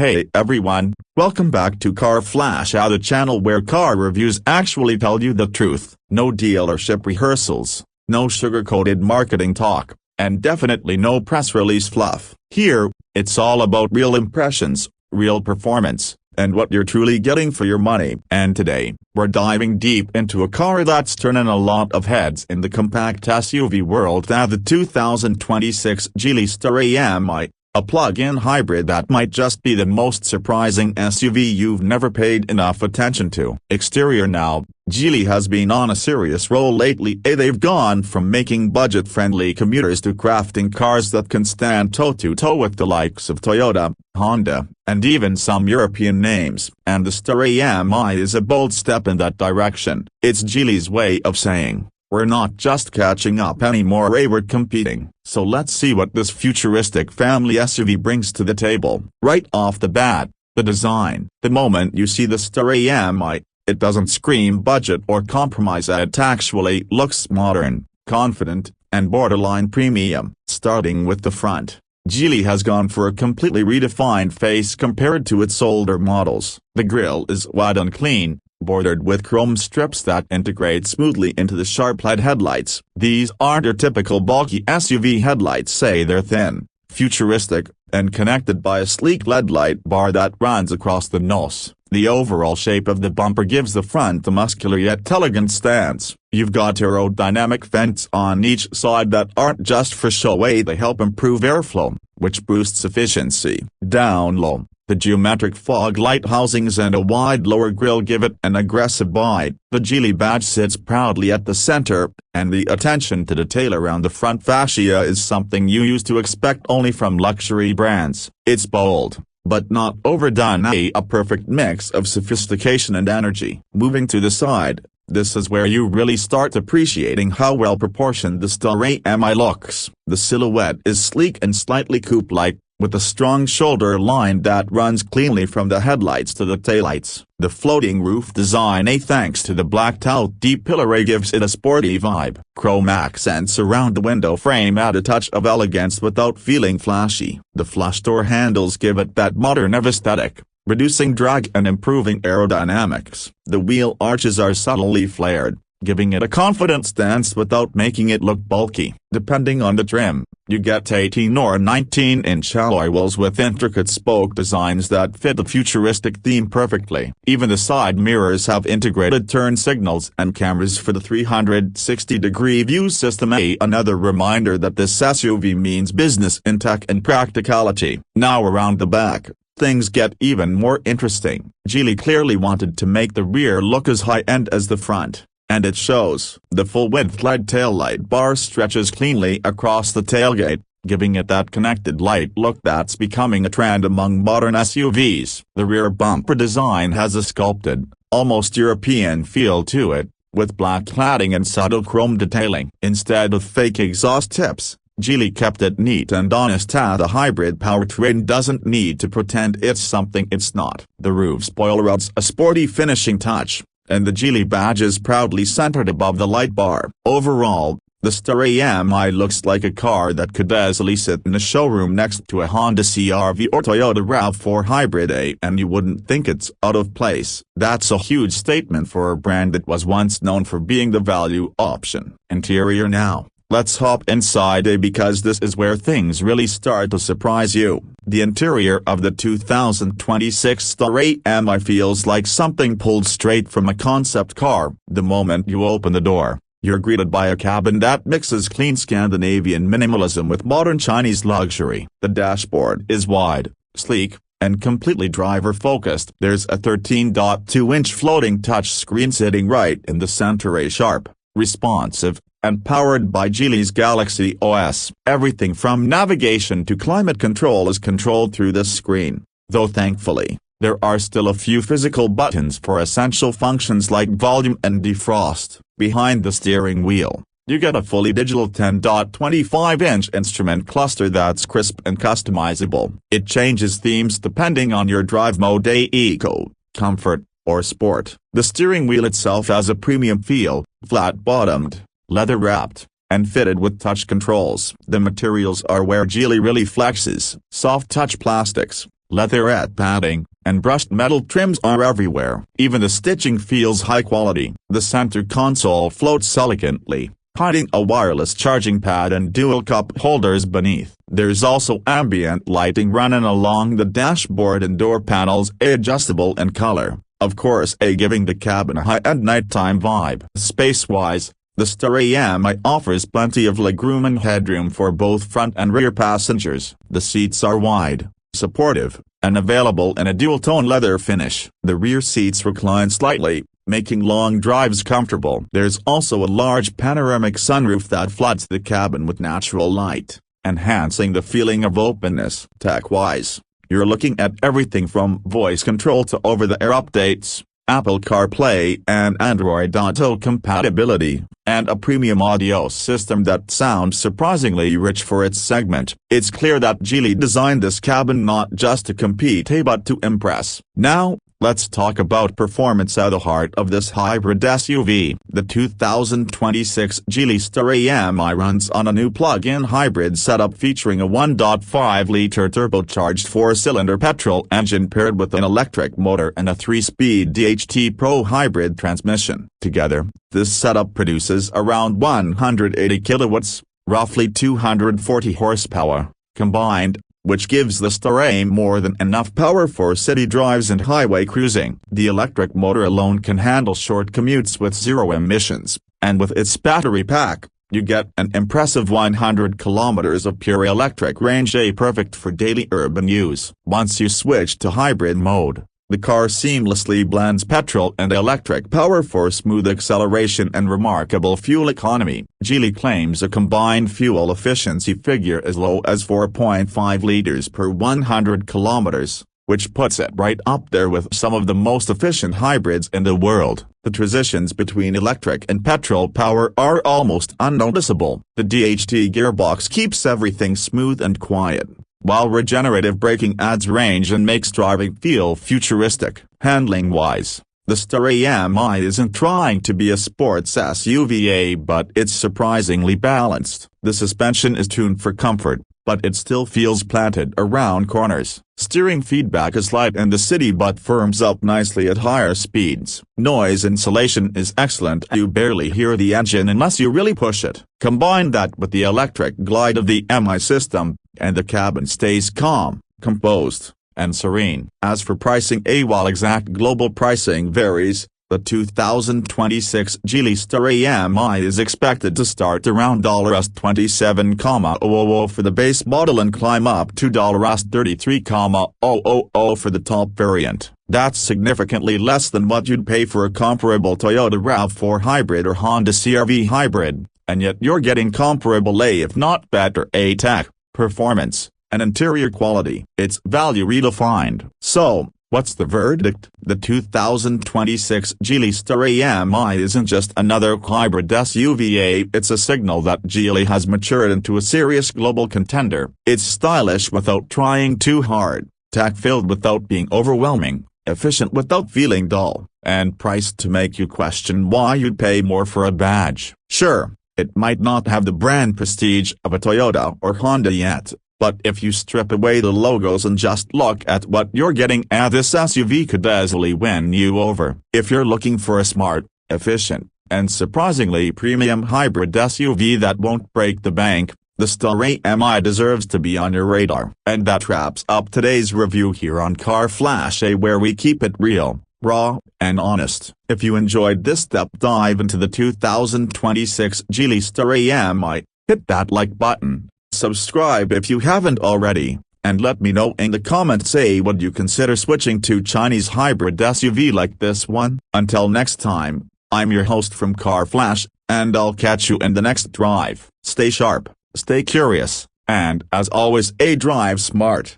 Hey everyone, welcome back to Car Flash, the channel where car reviews actually tell you the truth. No dealership rehearsals, no sugar-coated marketing talk, and definitely no press release fluff. Here, it's all about real impressions, real performance, and what you're truly getting for your money. And today, we're diving deep into a car that's turning a lot of heads in the compact SUV world, the 2026 Geely Starray EM-i. A plug-in hybrid that might just be the most surprising SUV you've never paid enough attention to. Exterior. Now, Geely has been on a serious roll lately. They've gone from making budget-friendly commuters to crafting cars that can stand toe-to-toe with the likes of Toyota, Honda, and even some European names. And the Starray EM-i is a bold step in that direction. It's Geely's way of saying, we're not just catching up anymore, we're competing. So let's see what this futuristic family SUV brings to the table. Right off the bat, the design. The moment you see the Starray EM-i, it doesn't scream budget or compromise. It actually looks modern, confident, and borderline premium. Starting with the front, Geely has gone for a completely redefined face compared to its older models. The grille is wide and clean, bordered with chrome strips that integrate smoothly into the sharp LED headlights. These aren't your typical bulky SUV headlights. They're thin, futuristic, and connected by a sleek LED light bar that runs across the nose. The overall shape of the bumper gives the front a muscular yet elegant stance. You've got aerodynamic vents on each side that aren't just for show. They help improve airflow, which boosts efficiency. Down low, the geometric fog light housings and a wide lower grille give it an aggressive bite. The Geely badge sits proudly at the center, and the attention to detail around the front fascia is something you used to expect only from luxury brands. It's bold, but not overdone, a perfect mix of sophistication and energy. Moving to the side, this is where you really start appreciating how well proportioned the Starray EM-i looks. The silhouette is sleek and slightly coupe-like, with a strong shoulder line that runs cleanly from the headlights to the taillights. The floating roof design, thanks to the blacked-out D-pillar, gives it a sporty vibe. Chrome accents around the window frame add a touch of elegance without feeling flashy. The flush door handles give it that modern aesthetic, reducing drag and improving aerodynamics. The wheel arches are subtly flared, giving it a confident stance without making it look bulky. Depending on the trim, you get 18 or 19-inch alloy wheels with intricate spoke designs that fit the futuristic theme perfectly. Even the side mirrors have integrated turn signals and cameras for the 360-degree view system. Another reminder that this SUV means business in tech and practicality. Now around the back, things get even more interesting. Geely clearly wanted to make the rear look as high-end as the front, and it shows. The full-width LED taillight bar stretches cleanly across the tailgate, giving it that connected light look that's becoming a trend among modern SUVs. The rear bumper design has a sculpted, almost European feel to it, with black cladding and subtle chrome detailing. Instead of fake exhaust tips, Geely kept it neat and honest. The hybrid powertrain doesn't need to pretend it's something it's not. The roof spoiler adds a sporty finishing touch, and the Geely badge is proudly centered above the light bar. Overall, the Starray EM-i looks like a car that could easily sit in a showroom next to a Honda CR-V or Toyota RAV4 hybrid, and you wouldn't think it's out of place. That's a huge statement for a brand that was once known for being the value option. Interior. Now, let's hop inside, because this is where things really start to surprise you. The interior of the 2026 Starray EM-i feels like something pulled straight from a concept car. The moment you open the door, you're greeted by a cabin that mixes clean Scandinavian minimalism with modern Chinese luxury. The dashboard is wide, sleek, and completely driver-focused. There's a 13.2-inch floating touchscreen sitting right in the center, sharp, responsive, and powered by Geely's Galaxy OS. Everything from navigation to climate control is controlled through this screen, though thankfully, there are still a few physical buttons for essential functions like volume and defrost. Behind the steering wheel, you get a fully digital 10.25-inch instrument cluster that's crisp and customizable. It changes themes depending on your drive mode: eco, comfort, or sport. The steering wheel itself has a premium feel, flat-bottomed, leather-wrapped, and fitted with touch controls. The materials are where Geely really flexes. Soft touch plastics, Leatherette padding, and brushed metal trims are everywhere. Even the stitching feels high quality. The center console floats elegantly, hiding a wireless charging pad and dual cup holders beneath. There's also ambient lighting running along the dashboard and door panels, adjustable in color, of course giving the cabin a high-end nighttime vibe. Space-wise, the Starray EM-i offers plenty of legroom and headroom for both front and rear passengers. The seats are wide, supportive, and available in a dual-tone leather finish. The rear seats recline slightly, making long drives comfortable. There's also a large panoramic sunroof that floods the cabin with natural light, enhancing the feeling of openness. Tech-wise, you're looking at everything from voice control to over-the-air updates, Apple CarPlay and Android Auto compatibility, and a premium audio system that sounds surprisingly rich for its segment. It's clear that Geely designed this cabin not just to compete but to impress. Now, let's talk about performance at the heart of this hybrid SUV. The 2026 Geely Starray EM-i runs on a new plug-in hybrid setup featuring a 1.5-liter turbocharged 4-cylinder petrol engine paired with an electric motor and a 3-speed DHT Pro hybrid transmission. Together, this setup produces around 180 kilowatts, roughly 240 horsepower, combined, which gives the Starray more than enough power for city drives and highway cruising. The electric motor alone can handle short commutes with zero emissions, and with its battery pack, you get an impressive 100 kilometers of pure electric range, perfect for daily urban use. Once you switch to hybrid mode, the car seamlessly blends petrol and electric power for smooth acceleration and remarkable fuel economy. Geely claims a combined fuel efficiency figure as low as 4.5 liters per 100 kilometers, which puts it right up there with some of the most efficient hybrids in the world. The transitions between electric and petrol power are almost unnoticeable. The DHT gearbox keeps everything smooth and quiet, while regenerative braking adds range and makes driving feel futuristic. Handling-wise, the Starray EM-i isn't trying to be a sports SUV, but it's surprisingly balanced. The suspension is tuned for comfort, but it still feels planted around corners. Steering feedback is light in the city but firms up nicely at higher speeds. Noise insulation is excellent. You barely hear the engine unless you really push it. Combine that with the electric glide of the EM-i system, and the cabin stays calm, composed, and serene. As for pricing, while exact global pricing varies, the 2026 Geely Starray EM-i is expected to start around $27,000 for the base model and climb up to $33,000 for the top variant. That's significantly less than what you'd pay for a comparable Toyota RAV4 hybrid or Honda CR-V hybrid, and yet you're getting comparable if not better tech, performance, and interior quality. It's value redefined. So, what's the verdict? The 2026 Geely Starray EM-i isn't just another hybrid SUV, it's a signal that Geely has matured into a serious global contender. It's stylish without trying too hard, tech-filled without being overwhelming, efficient without feeling dull, and priced to make you question why you'd pay more for a badge. Sure, it might not have the brand prestige of a Toyota or Honda yet, but if you strip away the logos and just look at what you're getting, this SUV could easily win you over. If you're looking for a smart, efficient, and surprisingly premium hybrid SUV that won't break the bank, the Starray EM-i deserves to be on your radar. And that wraps up today's review here on Car Flash, where we keep it real, raw, and honest. If you enjoyed this deep dive into the 2026 Geely Starray EM-i, hit that like button. Subscribe if you haven't already, and let me know in the comments would you consider switching to Chinese hybrid SUV like this one. Until next time, I'm your host from Car Flash, and I'll catch you in the next drive. Stay sharp, stay curious, and as always drive smart.